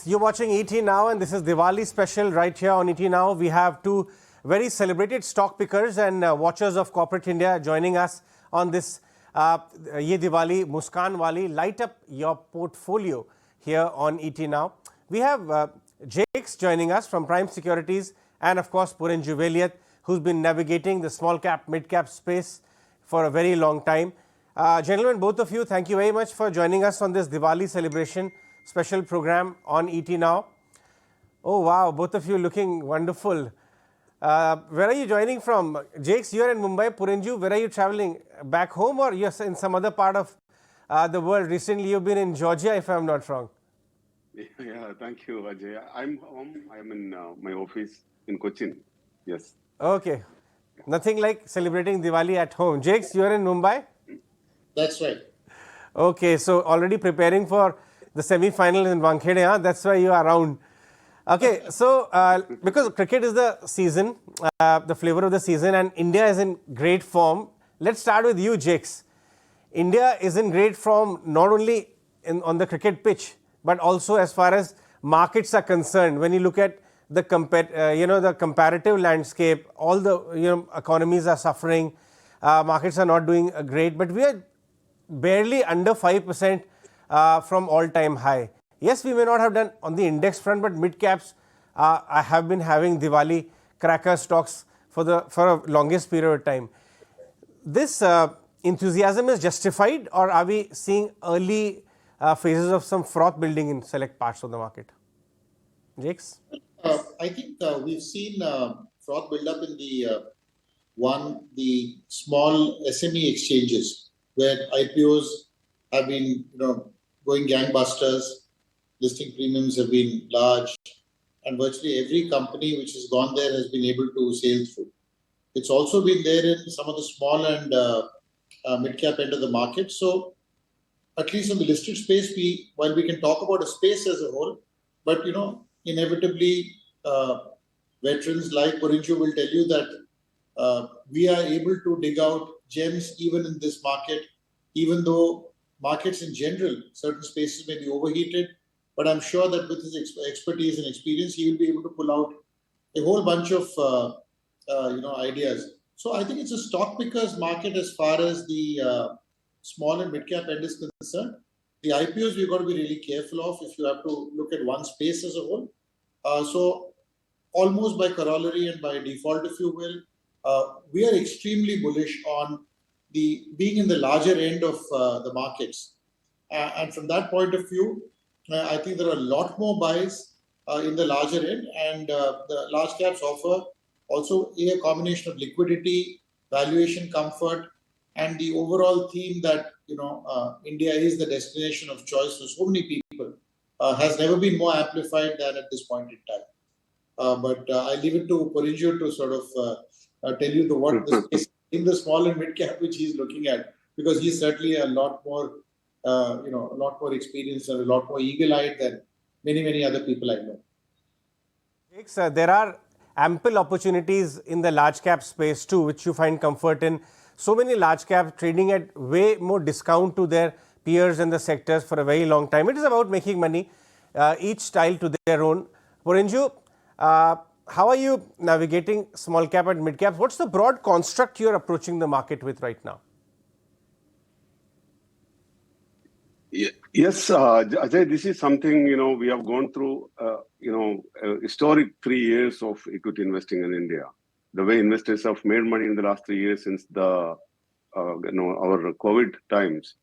You're watching ET Now, and this is Diwali special right here on ET Now. We have two very celebrated stock pickers and watchers of corporate India joining us on this Ye Diwali. Muskaan, Wali, light up your portfolio here on ET Now. We have Jakes joining us from Prime Securities, and of course Porinju Veliyath, who's been navigating the small cap, mid cap space for a very long time. Gentlemen, both of you, thank you very much for joining us on this Diwali celebration special program on ET Now. Oh wow, both of you looking wonderful. Where are you joining from? Jakes, you're in Mumbai. Porinju, where are you traveling? Back home, or you're in some other part of the world? Recently you've been in Georgia, if I'm not wrong. Yeah, thank you, Ajay. I'm home. I'm in my office in Cochin. Yes. Okay. Nothing like celebrating Diwali at home. Jakes, you're in Mumbai? That's right. Okay, so already preparing for the semi-final in Wankhede, huh? That's why you are around. Okay, so because cricket is the season, the flavor of the season, and India is in great form. Let's start with you, Jakes. India is in great form not only on the cricket pitch, but also as far as markets are concerned. When you look at the the comparative landscape, all the economies are suffering, markets are not doing great, but we are barely under 5% from all-time high. Yes, we may not have done on the index front, but mid caps have been having Diwali cracker stocks for a longest period of time. This enthusiasm is justified, or are we seeing early phases of some froth building in select parts of the market? Jakes? I think we've seen froth build up in the small SME exchanges where IPOs have been going gangbusters, listing premiums have been large, and virtually every company which has gone there has been able to sail through. It's also been there in some of the small and mid-cap end of the market. So at least in the listed space, while we can talk about a space as a whole, but inevitably veterans like Porinju will tell you that we are able to dig out gems even in this market, even though markets in general, certain spaces may be overheated, but I'm sure that with his expertise and experience, he will be able to pull out a whole bunch of ideas. So I think it's a stock pickers market as far as the small and mid cap end is concerned. The IPOs we've got to be really careful of if you have to look at one space as a whole. So almost by corollary and by default, if you will, we are extremely bullish on being in the larger end of the markets. And from that point of view, I think there are a lot more buys in the larger end, and the large caps offer also a combination of liquidity, valuation comfort, and the overall theme that India is the destination of choice for so many people has never been more amplified than at this point in time. But I leave it to Porinju to sort of tell you what the space in the small and mid cap which he's looking at, because he's certainly a lot more experienced and a lot more eagle-eyed than many other people I know. There are ample opportunities in the large cap space too, which you find comfort in. So many large caps trading at way more discount to their peers in the sectors for a very long time. It is about making money, each style to their own. Porinju, how are you navigating small cap and mid caps? What's the broad construct you're approaching the market with right now? Yes, Ajay, this is something, we have gone through, historic 3 years of equity investing in India. The way investors have made money in the last 3 years since our COVID times.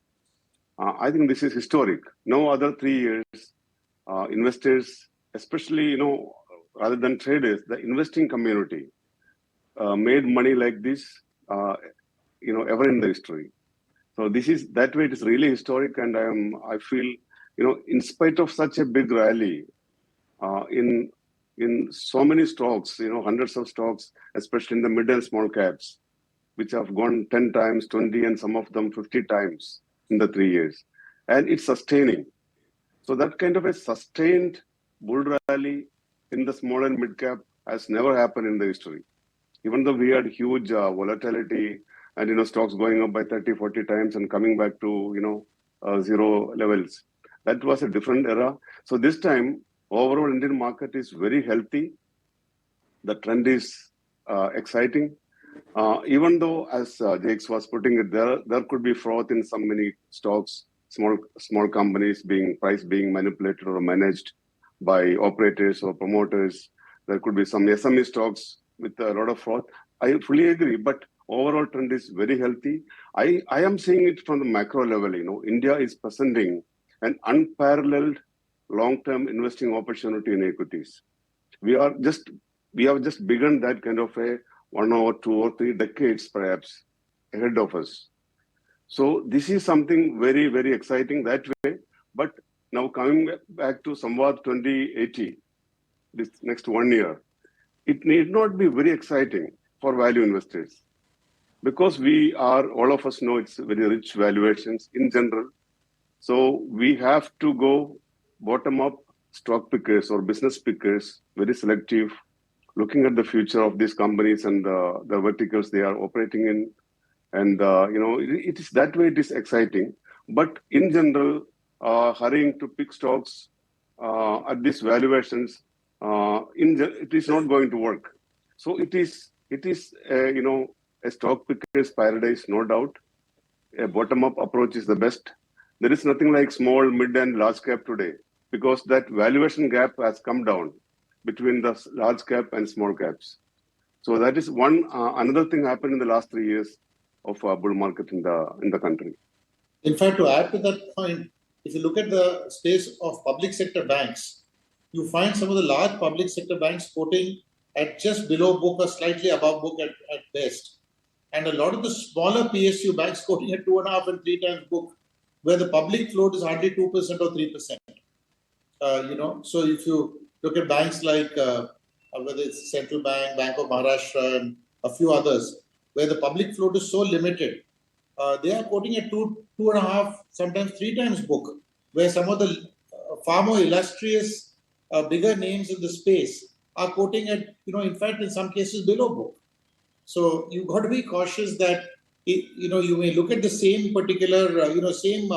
I think this is historic. No other 3 years, investors, especially, rather than traders, the investing community made money like this, ever in the history. So that way it is really historic, and I feel, in spite of such a big rally, in so many stocks, hundreds of stocks, especially in the mid and small caps, which have gone 10 times, 20, and some of them 50 times in the 3 years. And it's sustaining. So that kind of a sustained bull rally in the small and mid cap has never happened in the history. Even though we had huge volatility and, stocks going up by 30, 40 times and coming back to, zero levels. That was a different era. So this time, Overall, Indian market is very healthy. The trend is exciting. Even though, as Jakes was putting it, there could be fraud in some many stocks, small companies price being manipulated or managed by operators or promoters. There could be some SME stocks with a lot of fraud. I fully agree, but overall trend is very healthy. I am seeing it from the macro level. India is presenting an unparalleled long-term investing opportunity in equities. We have just begun that kind of a 1 or 2 or 3 decades perhaps ahead of us. So this is something very, very exciting that way. But now coming back to Samvat 2080, this next 1 year, it need not be very exciting for value investors because all of us know it's very rich valuations in general. So we have to go bottom up stock pickers or business pickers, very selective, looking at the future of these companies and the verticals they are operating in. And, it is that way it is exciting. But in general, hurrying to pick stocks at these valuations, it is not going to work. So it is a stock picker's paradise, no doubt. A bottom-up approach is the best. There is nothing like small, mid, and large cap today because that valuation gap has come down between the large cap and small caps. So that is another thing happened in the last 3 years of bull market in the country. In fact, to add to that point, if you look at the space of public sector banks, you find some of the large public sector banks quoting at just below book or slightly above book at best. And a lot of the smaller PSU banks quoting at 2.5 and 3 times book, where the public float is hardly 2% or 3%. So if you look at banks like whether it's Central Bank, Bank of Maharashtra, and a few others, where the public float is so limited, they are quoting at 2.5, sometimes 3 times book, where some of the far more illustrious, bigger names in the space are quoting at, in fact, in some cases below book. So you've got to be cautious that, you may look at the same particular, same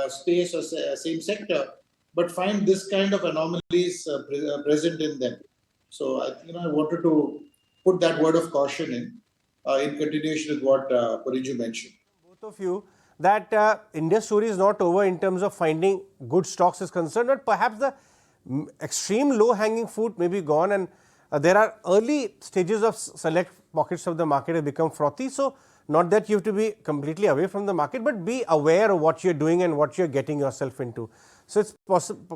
space or same sector, but find this kind of anomalies present in them. So I wanted to put that word of caution in continuation with what Porinju mentioned. Both of you, that India story is not over in terms of finding good stocks is concerned, but perhaps the extreme low-hanging fruit may be gone, and there are early stages of select pockets of the market have become frothy. So not that you have to be completely away from the market, but be aware of what you're doing and what you're getting yourself into. So it's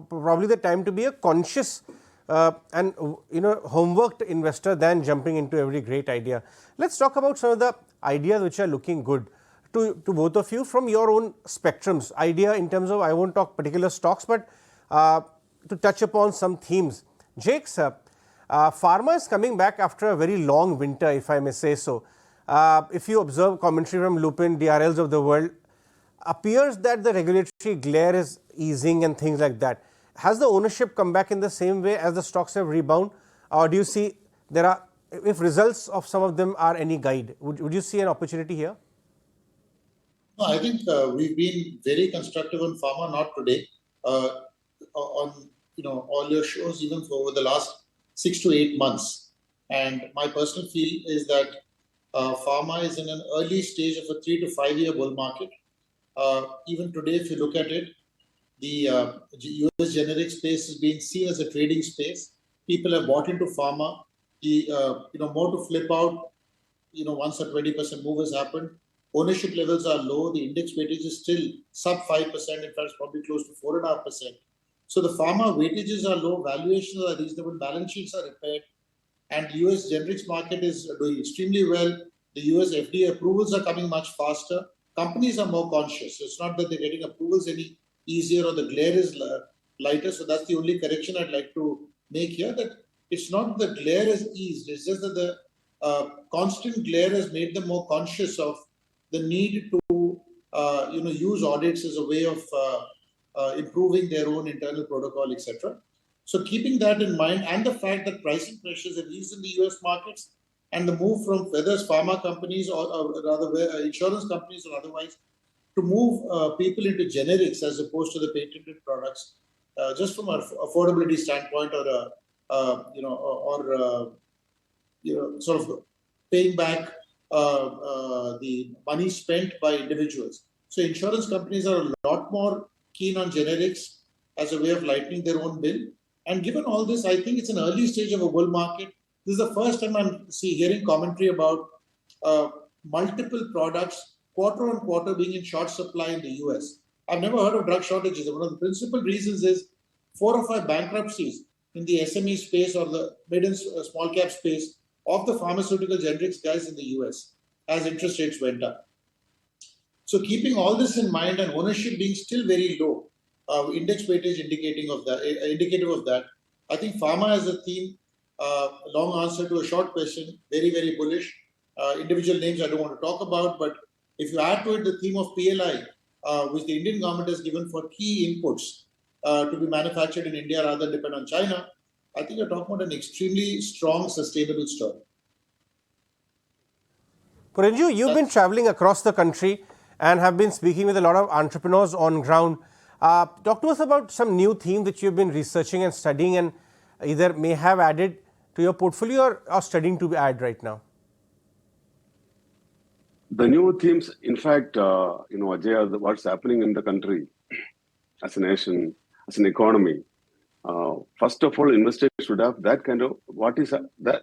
probably the time to be a conscious and homeworked investor than jumping into every great idea. Let's talk about some of the ideas which are looking good to both of you from your own spectrums. Idea in terms of, I won't talk particular stocks, but to touch upon some themes. Jakes, pharma is coming back after a very long winter, if I may say so. If you observe commentary from Lupin, DRLs of the world, appears that the regulatory glare is easing and things like that. Has the ownership come back in the same way as the stocks have rebound? Or do you see if results of some of them are any guide, would you see an opportunity here? No, I think we've been very constructive on pharma, not today. On all your shows, even for over the last 6 to 8 months. And my personal feel is that pharma is in an early stage of a 3 to 5 year bull market. Even today, if you look at it, the US generic space is being seen as a trading space. People have bought into pharma. More to flip out. Once a 20% move has happened, ownership levels are low. The index weightage is still sub 5%. In fact, it's probably close to 4.5%. So the pharma weightages are low, valuations are reasonable, balance sheets are repaired, and the US generics market is doing extremely well. The US FDA approvals are coming much faster. Companies are more conscious. So it's not that they're getting approvals any easier or the glare is lighter. So that's the only correction I'd like to make here, that it's not the glare is eased. It's just that the constant glare has made them more conscious of the need to use audits as a way of improving their own internal protocol, etc. So keeping that in mind, and the fact that pricing pressures have eased in the US markets, and the move from whether it's pharma companies or rather insurance companies or otherwise to move people into generics as opposed to the patented products, just from an affordability standpoint, or sort of paying back the money spent by individuals. So insurance companies are a lot more keen on generics as a way of lightening their own bill. And given all this, I think it's an early stage of a bull market. This is the first time I'm hearing commentary about multiple products quarter on quarter being in short supply in the US. I've never heard of drug shortages. One of the principal reasons is 4 or 5 bankruptcies in the SME space or the mid and small cap space of the pharmaceutical generics guys in the US as interest rates went up. So keeping all this in mind and ownership being still very low, index weightage indicative of that, I think pharma as a theme, long answer to a short question, very, very bullish. Individual names I don't want to talk about, but if you add to it the theme of PLI, which the Indian government has given for key inputs to be manufactured in India rather than depend on China, I think you're talking about an extremely strong, sustainable story. Porinju, you've been traveling across the country and have been speaking with a lot of entrepreneurs on ground. Talk to us about some new theme that you've been researching and studying and either may have added to your portfolio or are studying to add right now. The new themes, in fact, Ajay, what's happening in the country as a nation, as an economy. First of all, investors should have that kind of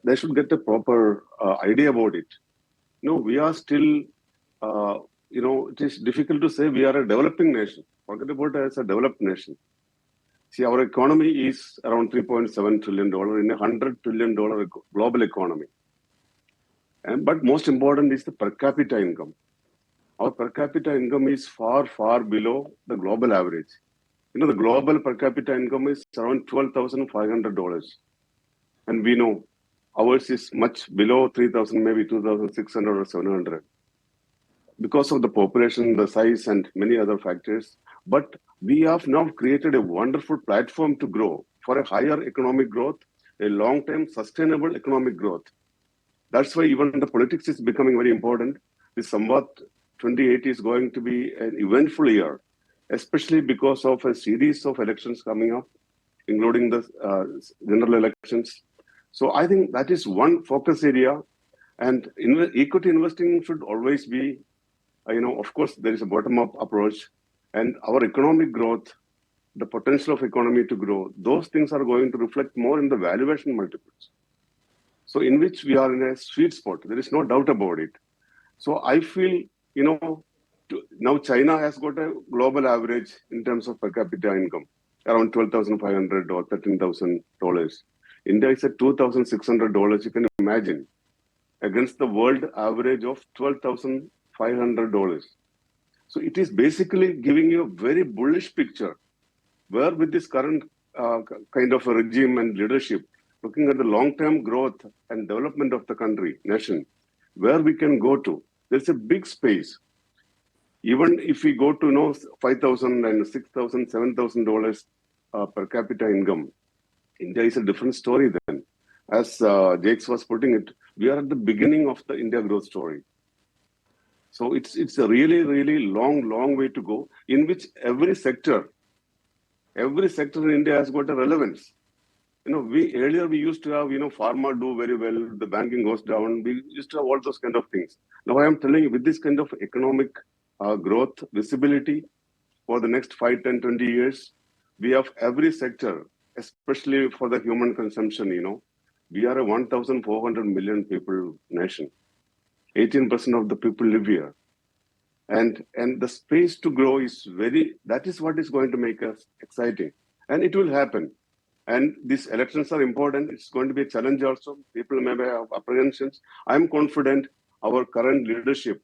they should get a proper idea about it. We are still, it is difficult to say we are a developing nation. Forget about it as a developed nation. See, our economy is around $3.7 trillion in a $100 trillion global economy. But most important is the per capita income. Our per capita income is far, far below the global average. The global per capita income is around $12,500. And we know ours is much below 3,000, maybe 2,600 or 700. Because of the population, the size, and many other factors. But we have now created a wonderful platform to grow for a higher economic growth, a long-term sustainable economic growth. That's why even the politics is becoming very important. This Samvat 2080 is going to be an eventful year, especially because of a series of elections coming up, including the general elections. So I think that is one focus area. And equity investing should always be, of course, there is a bottom-up approach. And our economic growth, the potential of economy to grow, those things are going to reflect more in the valuation multiples. So in which we are in a sweet spot. There is no doubt about it. So I feel, now China has got a global average in terms of per capita income, around $12,500 or $13,000. India is at $2,600, you can imagine, against the world average of $12,500. So it is basically giving you a very bullish picture, where with this current kind of a regime and leadership, looking at the long-term growth and development of the country, nation, where we can go to. There's a big space. Even if we go to $5,000 and $6,000, $7,000 per capita income, India is a different story then. As Jakes was putting it, we are at the beginning of the India growth story. So it's a really, really long way to go, in which every sector in India has got a relevance. Earlier we used to have, pharma do very well, the banking goes down. We used to have all those kind of things. Now I am telling you, with this kind of economic growth visibility for the next 5, 10, 20 years, we have every sector, especially for the human consumption, we are a 1,400 million people nation. 18% of the people live here. And the space to grow is that is what is going to make us exciting. And it will happen. And these elections are important. It's going to be a challenge also. People may have apprehensions. I'm confident our current leadership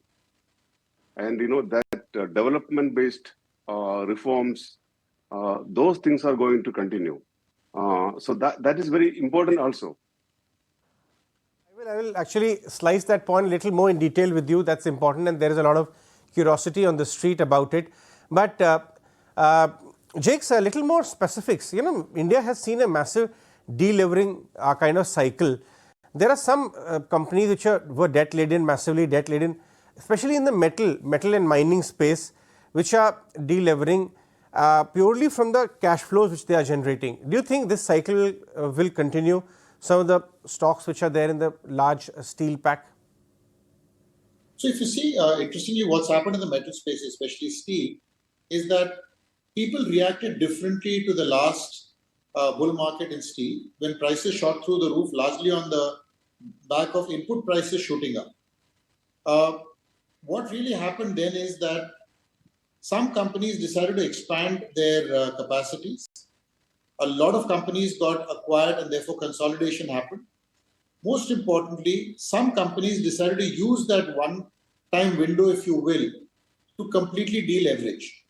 and that development-based reforms, those things are going to continue. So that is very important also. I will actually slice that point a little more in detail with you. That's important, and there is a lot of curiosity on the street about it. But Jakes, a little more specifics. India has seen a massive delevering kind of cycle. There are some companies which were debt-laden, massively debt-laden, especially in the metal and mining space, which are delevering. purely from the cash flows which they are generating. Do you think this cycle will continue? Some of the stocks which are there in the large steel pack? So if you see, interestingly, what's happened in the metal space, especially steel, is that people reacted differently to the last bull market in steel when prices shot through the roof, largely on the back of input prices shooting up. What really happened then is that some companies decided to expand their capacities. A lot of companies got acquired and therefore consolidation happened. Most importantly, some companies decided to use that one-time window, if you will, to completely deleverage.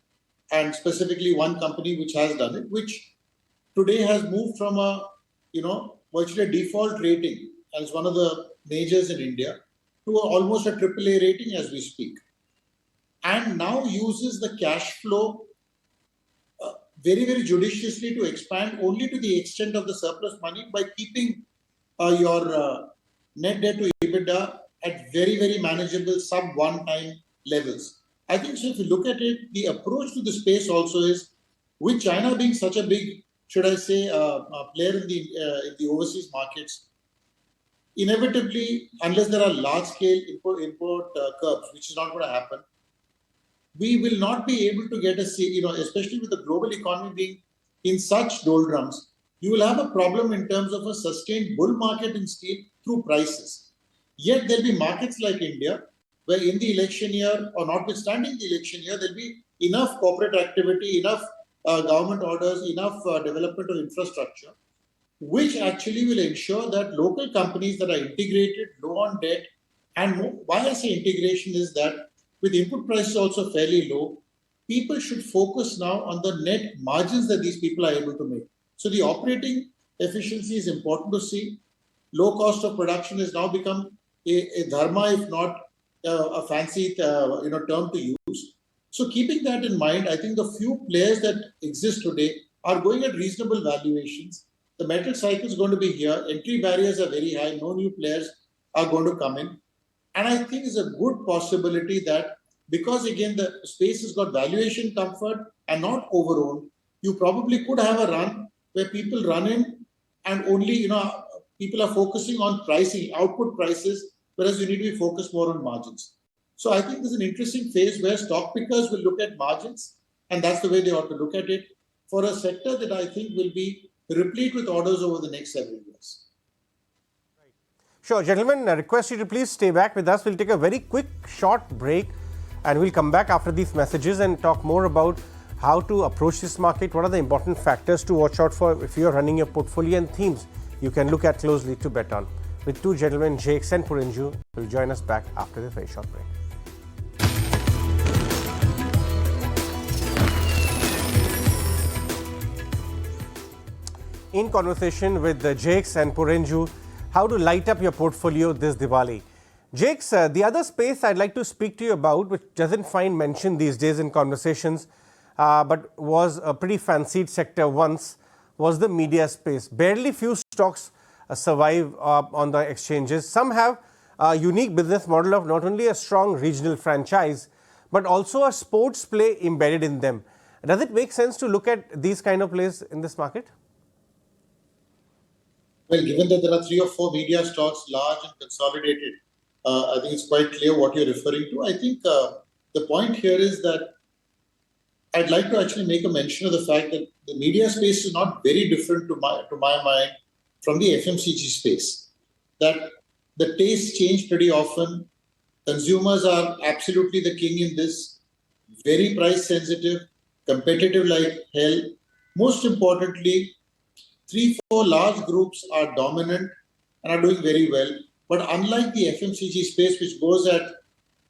And specifically one company which has done it, which today has moved from a, virtually a default rating as one of the majors in India to almost a AAA rating as we speak. And now uses the cash flow very, very judiciously to expand only to the extent of the surplus money by keeping your net debt to EBITDA at very, very manageable sub one-time levels. I think so if you look at it, the approach to the space also is, with China being such a big, should I say, player in the overseas markets, inevitably, unless there are large-scale import curbs, which is not going to happen, we will not be able to get especially with the global economy being in such doldrums, you will have a problem in terms of a sustained bull market in steel through prices. Yet there'll be markets like India, where in the election year, or notwithstanding the election year, there'll be enough corporate activity, enough government orders, enough development of infrastructure, which actually will ensure that local companies that are integrated, low on debt, and why I say integration is that with input prices also fairly low, people should focus now on the net margins that these people are able to make. So the operating efficiency is important to see. Low cost of production has now become a dharma, if not a fancy term to use. So keeping that in mind, I think the few players that exist today are going at reasonable valuations. The metal cycle is going to be here. Entry barriers are very high. No new players are going to come in. And I think it's a good possibility that because, again, the space has got valuation comfort and not overowned, you probably could have a run where people run in and only, people are focusing on pricing, output prices, whereas you need to be focused more on margins. So I think there's an interesting phase where stock pickers will look at margins, and that's the way they ought to look at it for a sector that I think will be replete with orders over the next several years. Sure, gentlemen, I request you to please stay back with us. We'll take a very quick, short break and we'll come back after these messages and talk more about how to approach this market, what are the important factors to watch out for if you're running your portfolio, and themes you can look at closely to bet on. With two gentlemen, Jakes and Porinju, will join us back after this very short break. In conversation with Jakes and Porinju, how to light up your portfolio this Diwali. Jakes, the other space I'd like to speak to you about, which doesn't find mention these days in conversations, but was a pretty fancied sector once, was the media space. Barely few stocks survive on the exchanges. Some have a unique business model of not only a strong regional franchise, but also a sports play embedded in them. Does it make sense to look at these kind of plays in this market? Well, given that there are 3 or 4 media stocks, large and consolidated, I think it's quite clear what you're referring to. I think the point here is that I'd like to actually make a mention of the fact that the media space is not very different to my mind from the FMCG space. That the tastes change pretty often. Consumers are absolutely the king in this. Very price sensitive, competitive like hell. Most importantly, 3-4 large groups are dominant and are doing very well. But unlike the FMCG space, which goes at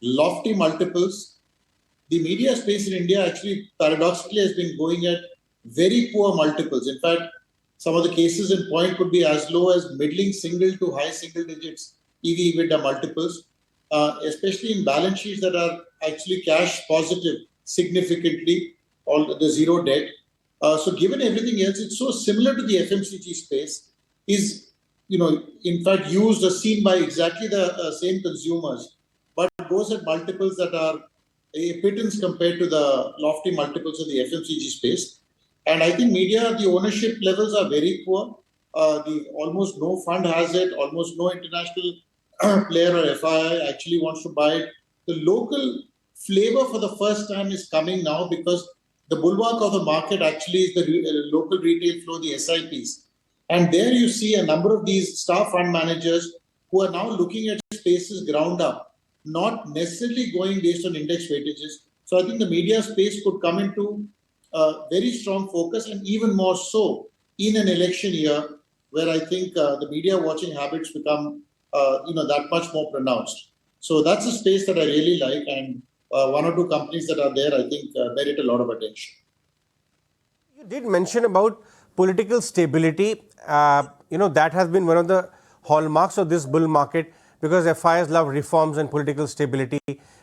lofty multiples, the media space in India actually paradoxically has been going at very poor multiples. In fact, some of the cases in point could be as low as middling single to high single digits EV/EBITDA multiples, especially in balance sheets that are actually cash positive significantly, all the zero debt. So given everything else, it's so similar to the FMCG space, is, in fact, used or seen by exactly the same consumers, but goes at multiples that are a pittance compared to the lofty multiples of the FMCG space. And I think media, the ownership levels are very poor. The almost no fund has it, almost no international player or FII actually wants to buy it. The local flavor for the first time is coming now because the bulwark of the market actually is the local retail flow, the SIPs. And there you see a number of these star fund managers who are now looking at spaces ground up, not necessarily going based on index weightages. So I think the media space could come into very strong focus, and even more so in an election year where I think the media watching habits become that much more pronounced. So that's a space that I really like, and one or two companies that are there, I think, merit a lot of attention. You did mention about political stability. That has been one of the hallmarks of this bull market because FIs love reforms and political stability.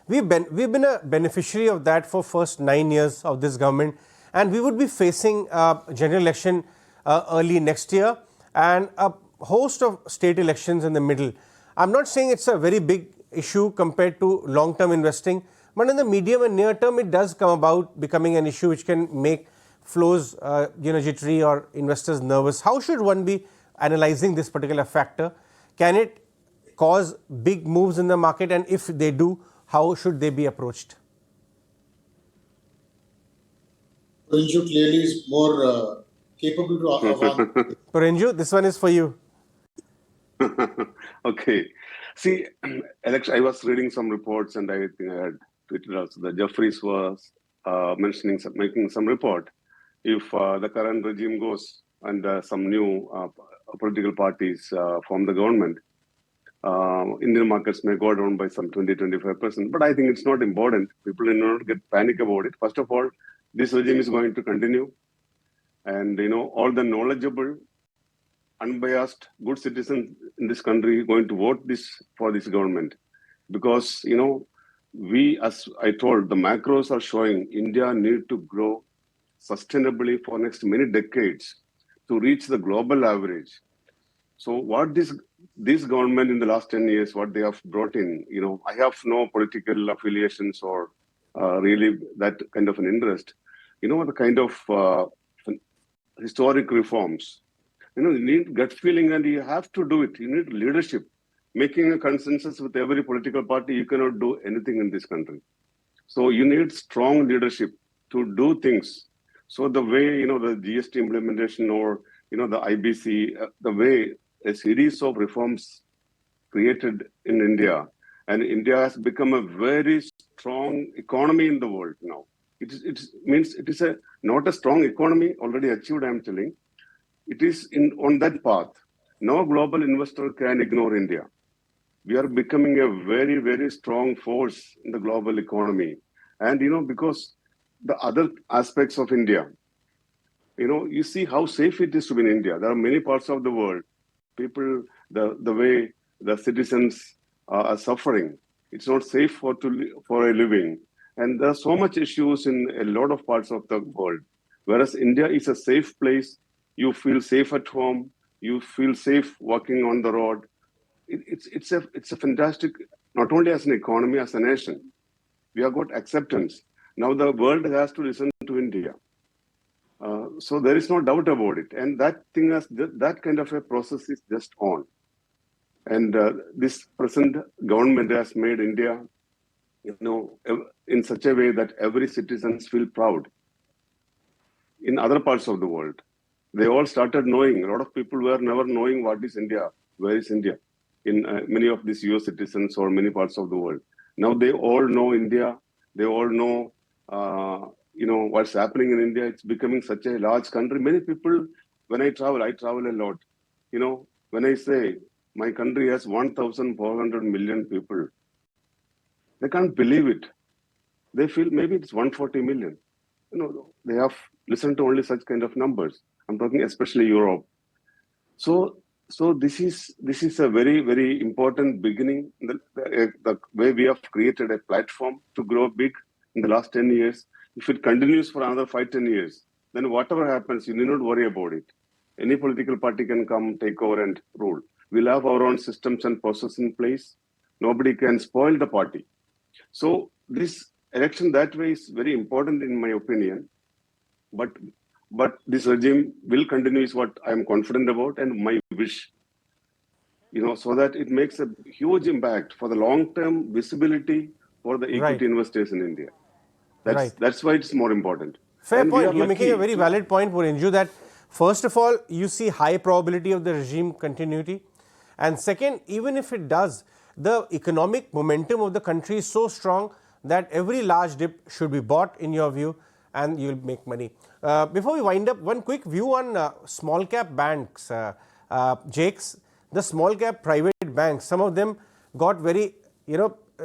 We've been a beneficiary of that for first 9 years of this government, and we would be facing a general election early next year and a host of state elections in the middle. I'm not saying it's a very big issue compared to long-term investing, but in the medium and near term, it does come about becoming an issue which can make flows jittery or investors nervous. How should one be analyzing this particular factor? Can it cause big moves in the market, and if they do, how should they be approached? Porinju clearly is more capable of answering. Porinju, this one is for you. Okay. See, Alex, I was reading some reports, and I think I had tweeted also that Jeffries was making some report. If the current regime goes and some new political parties form the government, Indian markets may go down by some 20-25%. But I think it's not important. People need not get panic about it. First of all, this regime is going to continue. And, all the knowledgeable, unbiased, good citizens in this country are going to vote for this government. Because, we, as I told, the macros are showing India need to grow sustainably for next many decades to reach the global average. So what this government in the last 10 years, what they have brought in, I have no political affiliations or really that kind of an interest. The kind of historic reforms. You need gut feeling, and you have to do it. You need leadership. Making a consensus with every political party, you cannot do anything in this country. So you need strong leadership to do things. So the way, the GST implementation or, the IBC, the way a series of reforms created in India, and India has become a very strong economy in the world now. It is not a strong economy already achieved, I'm telling. It is on that path. No global investor can ignore India. We are becoming a very, very strong force in the global economy. And, because the other aspects of India, you see how safe it is to be in India. There are many parts of the world, people, the way the citizens are suffering, it's not safe for a living. And there are so much issues in a lot of parts of the world. Whereas India is a safe place. You feel safe at home. You feel safe walking on the road. It's a fantastic, not only as an economy, as a nation. We have got acceptance. Now the world has to listen to India. So there is no doubt about it. And that kind of a process is just on. And this present government has made India, in such a way that every citizen feels proud. In other parts of the world, they all started knowing. A lot of people were never knowing what is India, where is India, in many of these US citizens or many parts of the world. Now they all know India. They all know, what's happening in India. It's becoming such a large country. Many people, when I travel a lot. When I say my country has 1,400 million people, they can't believe it. They feel maybe it's 140 million. They have listened to only such kind of numbers. I'm talking especially Europe. So this is a very, very important beginning. The way we have created a platform to grow big in the last 10 years. If it continues for another 5-10 years, then whatever happens, you need not worry about it. Any political party can come, take over and rule. We'll have our own systems and processes in place. Nobody can spoil the party. So this election that way is very important in my opinion. But this regime will continue is what I am confident about, and my wish, so that it makes a huge impact for the long-term visibility for the equity investors in India. That's why it's more important. Fair And we point. are You're making a lucky very valid point, Porinju, that first of all, you see high probability of the regime continuity. And second, even if it does, the economic momentum of the country is so strong that every large dip should be bought, in your view, and you'll make money. Before we wind up, one quick view on small cap banks. Jakes, the small cap private banks, some of them got very,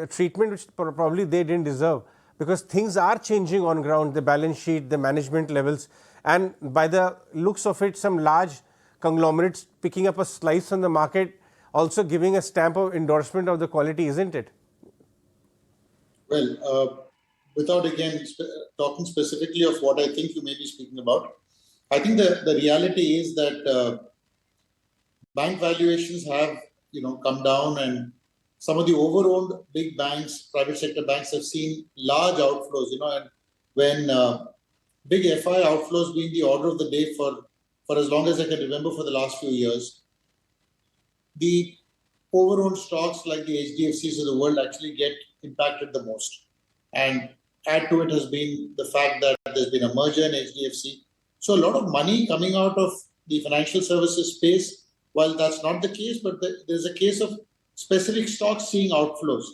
treatment which probably they didn't deserve, because things are changing on ground, the balance sheet, the management levels, and by the looks of it, some large conglomerates picking up a slice on the market, also giving a stamp of endorsement of the quality, isn't it? Well, without again talking specifically of what I think you may be speaking about, I think the reality is that bank valuations have come down, and some of the over-owned big banks, private sector banks, have seen large outflows. And when big FI outflows being the order of the day for as long as I can remember for the last few years, the over-owned stocks like the HDFCs of the world actually get impacted the most. And add to it has been the fact that there's been a merger in HDFC. So a lot of money coming out of the financial services space, while that's not the case, but there's a case of specific stocks seeing outflows.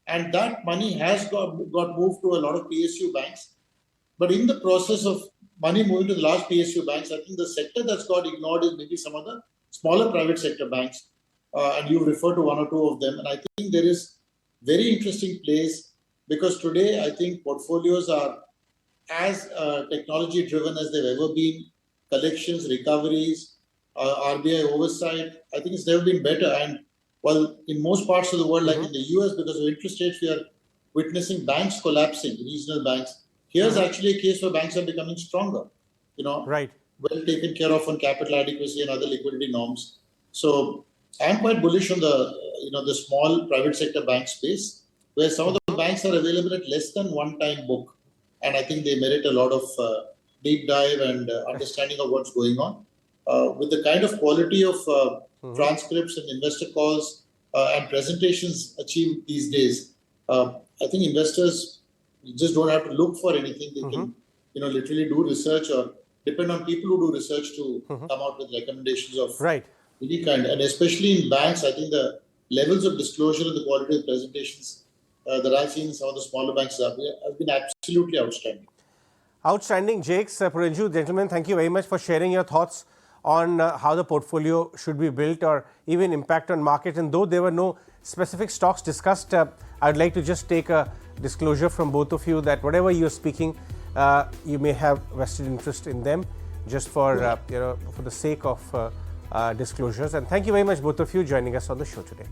And that money has got moved to a lot of PSU banks. But in the process of money moving to the large PSU banks, I think the sector that's got ignored is maybe some of the smaller private sector banks. And you refer to one or two of them. And I think there is very interesting plays, because today I think portfolios are as technology driven as they've ever been. Collections, recoveries, RBI oversight, I think it's never been better. And while in most parts of the world, like in the US, because of interest rates, we are witnessing banks collapsing, regional banks. Here's actually a case where banks are becoming stronger, well taken care of on capital adequacy and other liquidity norms. So I'm quite bullish on the small private sector bank space, where some of the banks are available at less than one-time book. And I think they merit a lot of deep dive and understanding of what's going on. With the kind of quality of transcripts and investor calls and presentations achieved these days, I think investors just don't have to look for anything. They can, literally do research or depend on people who do research to come out with recommendations of any kind. And especially in banks, I think the levels of disclosure and the quality of presentations that I've seen in some of the smaller banks have been absolutely outstanding. Outstanding. Jakes, Porinju, gentlemen, thank you very much for sharing your thoughts on how the portfolio should be built or even impact on market. And though there were no specific stocks discussed, I'd like to just take a disclosure from both of you that whatever you're speaking, you may have vested interest in them, just for for the sake of disclosures. And thank you very much, both of you, joining us on the show today.